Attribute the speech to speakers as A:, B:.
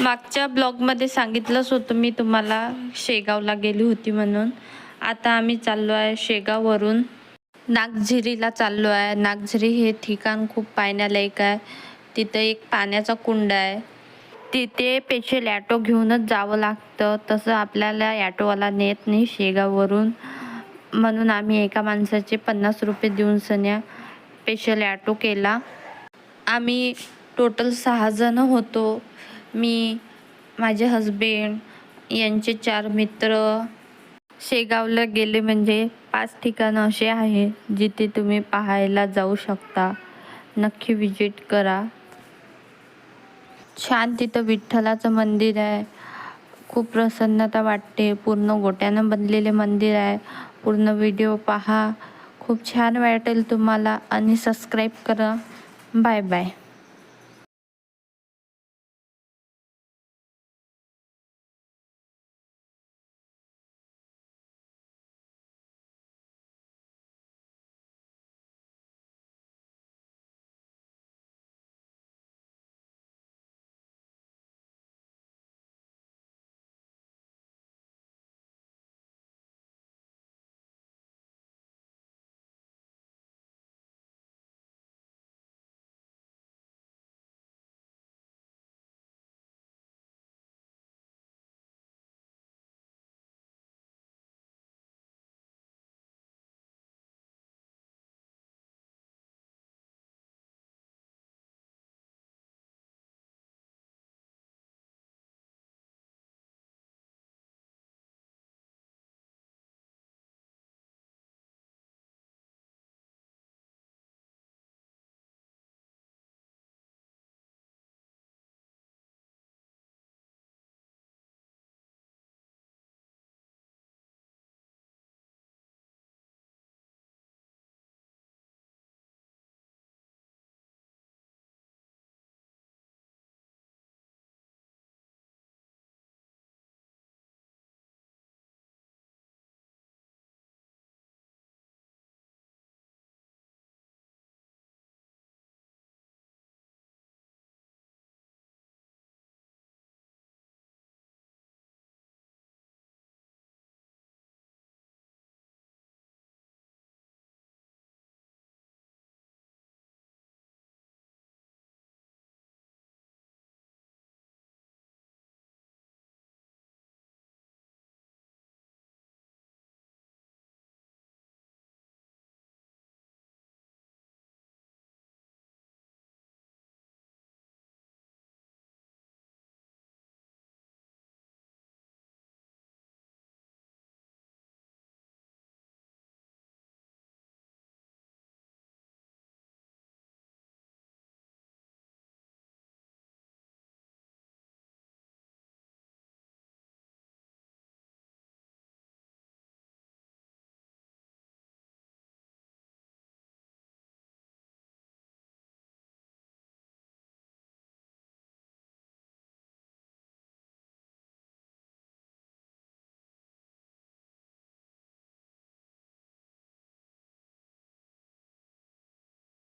A: मागच्या ब्लॉगमध्ये सांगितलंच होतं मी तुम्हाला शेगावला गेली होती म्हणून. आता आम्ही चाललो आहे शेगाववरून नागझिरीला चाललो आहे. नागझिरी हे ठिकाण खूप पाहण्यालायक आहे. तिथं एक पाण्याचा कुंड आहे. तिथे स्पेशल ॲटो घेऊनच जावं लागतं. तसं आपल्याला ॲटोवाला नेत नाही शेगाववरून, म्हणून आम्ही एका माणसाचे 50 रुपये देऊन सन्या स्पेशल ॲटो केला. आम्ही टोटल 6 जण होतो. मी, माझे हजबेंड, यांचे 4 मित्र. शेगावला गेले म्हणजे 5 ठिकाणं असे आहे जिथे तुम्ही पाहायला जाऊ शकता. नक्की विजिट करा. छान तिथं विठ्ठलाचं मंदिर आहे. खूप प्रसन्नता वाटते. पूर्ण गोट्यानं बनलेले मंदिर आहे. पूर्ण व्हिडिओ पहा, खूप छान वाटेल तुम्हाला. आणि सबस्क्राईब करा. Bye bye.